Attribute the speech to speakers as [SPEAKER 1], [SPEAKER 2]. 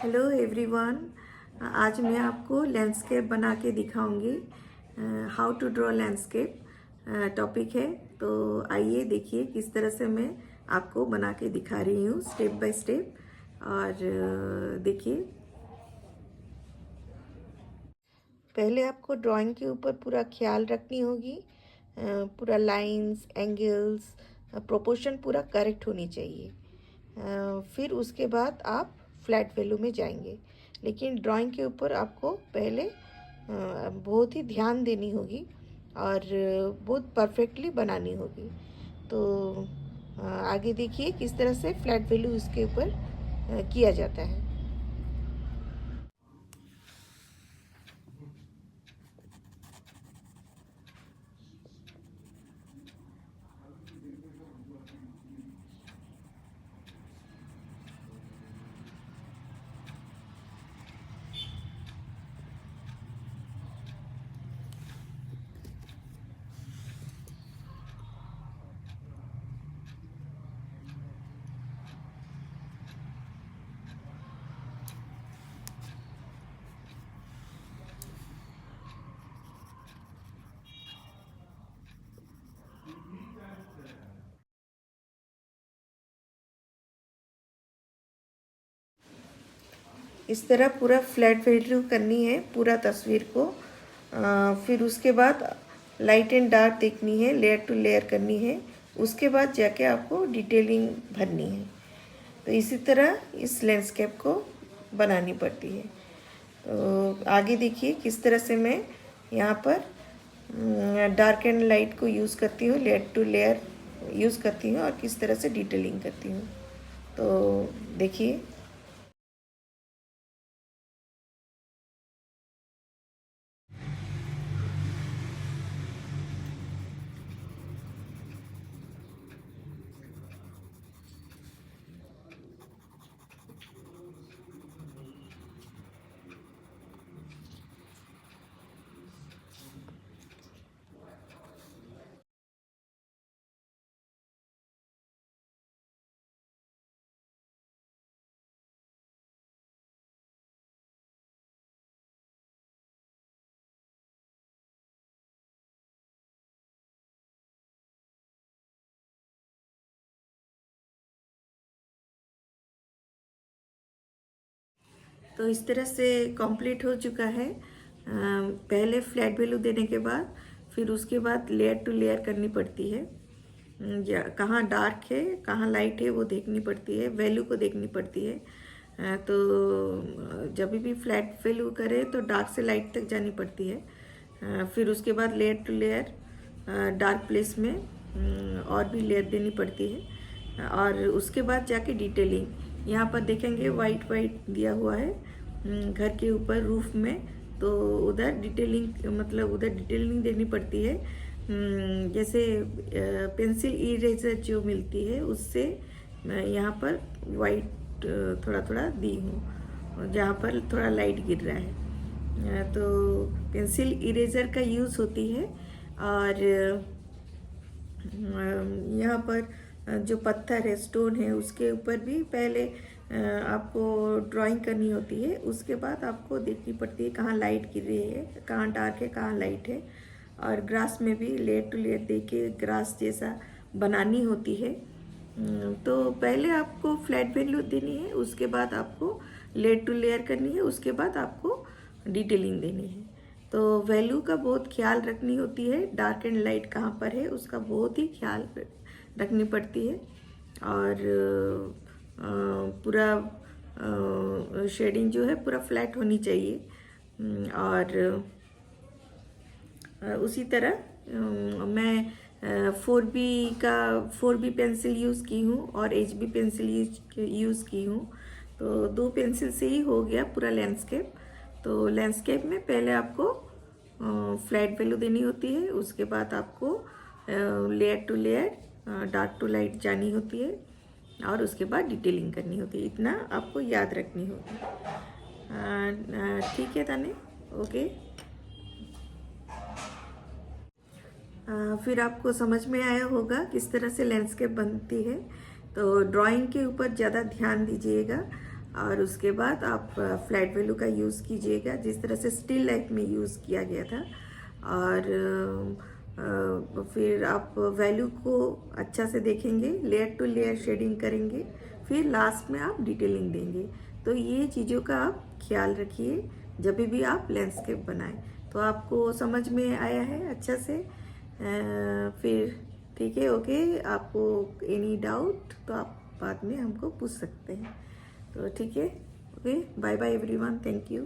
[SPEAKER 1] Hello everyone. आज मैं आपको लैंडस्केप बना के दिखाऊंगी। How to draw landscape topic है। तो आइए देखिए किस तरह से मैं आपको बना के दिखा रही हूँ स्टेप बाय स्टेप। और देखिए, पहले आपको ड्राइंग के ऊपर पूरा ख्याल रखनी होगी। पूरा लाइंस, एंगल्स, प्रोपोर्शन पूरा करेक्ट होनी चाहिए। फिर उसके बाद आप फ्लैट वैल्यू में जाएंगे। लेकिन ड्राइंग के ऊपर आपको पहले बहुत ही ध्यान देनी होगी और बहुत परफेक्टली बनानी होगी। तो आगे देखिए किस तरह से फ्लैट वैल्यू इसके ऊपर किया जाता है। इस तरह पूरा फ्लैट वैल्यू करनी है पूरा तस्वीर को। फिर उसके बाद लाइट एंड डार्क देखनी है, लेयर टू लेयर करनी है। उसके बाद जाके आपको डिटेलिंग भरनी है। तो इसी तरह इस लैंडस्केप को बनानी पड़ती है। तो आगे देखिए किस तरह से मैं यहाँ पर डार्क एंड लाइट को यूज़ करती हूँ, लेयर टू लेयर यूज़ करती हूँ और किस तरह से डिटेलिंग करती हूँ। तो देखिए, तो इस तरह से कंप्लीट हो चुका है। पहले फ्लैट वैल्यू देने के बाद फिर उसके बाद लेयर टू लेयर करनी पड़ती है। कहाँ डार्क है कहाँ लाइट है वो देखनी पड़ती है, वैल्यू को देखनी पड़ती है। तो जब भी फ्लैट वैल्यू करें तो डार्क से लाइट तक जानी पड़ती है। फिर उसके बाद layer to layer dark place में और भी लेयर देनी पड़ती है। और उसके बाद जाके डिटेलिंग यहाँ पर देखेंगे वाइट वाइट दिया हुआ है घर के ऊपर रूफ में। तो उधर डिटेलिंग मतलब उधर डिटेलिंग देनी पड़ती है। जैसे पेंसिल इरेजर जो मिलती है उससे मैं यहाँ पर वाइट थोड़ा थोड़ा दी हूँ जहाँ पर थोड़ा लाइट गिर रहा है। तो पेंसिल इरेजर का यूज़ होती है। और यहाँ पर जो पत्थर है, स्टोन है, उसके ऊपर भी पहले आपको ड्राइंग करनी होती है। उसके बाद आपको देखनी पड़ती है कहाँ लाइट गिर रही है, कहाँ डार्क है, कहाँ लाइट है। और ग्रास में भी लेयर टू लेयर देके ग्रास जैसा बनानी होती है। तो पहले आपको फ्लैट वैल्यू देनी है, उसके बाद आपको लेयर टू लेयर करनी है, उसके बाद आपको डिटेलिंग देनी है। तो वैल्यू का बहुत ख्याल रखनी होती है, डार्क एंड लाइट कहाँ पर है उसका बहुत ही ख्याल रखनी पड़ती है। और पूरा शेडिंग जो है पूरा फ्लैट होनी चाहिए। और उसी तरह मैं 4B पेंसिल यूज़ की हूँ और HB पेंसिल यूज़ की हूँ। तो दो पेंसिल से ही हो गया पूरा लैंडस्केप। तो लैंडस्केप में पहले आपको फ्लैट वैल्यू देनी होती है, उसके बाद आपको layer to layer dark to light जानी होती है और उसके बाद डिटेलिंग करनी होती है। इतना आपको याद रखनी होगी। ठीक है ताने, ओके। फिर आपको समझ में आया होगा किस तरह से लैंडस्केप बनती है। तो ड्राइंग के ऊपर ज़्यादा ध्यान दीजिएगा और उसके बाद आप फ्लैट वैल्यू का यूज़ कीजिएगा जिस तरह से स्टिल लाइफ में यूज़ किया गया था। और फिर आप वैल्यू को अच्छा से देखेंगे, लेयर टू लेयर शेडिंग करेंगे, फिर लास्ट में आप डिटेलिंग देंगे। तो ये चीज़ों का आप ख्याल रखिए जब भी आप लैंडस्केप बनाएं। तो आपको समझ में आया है अच्छा से? फिर ठीक है, ओके। आपको एनी डाउट तो आप बाद में हमको पूछ सकते हैं। तो ठीक है, okay, bye bye everyone, thank you.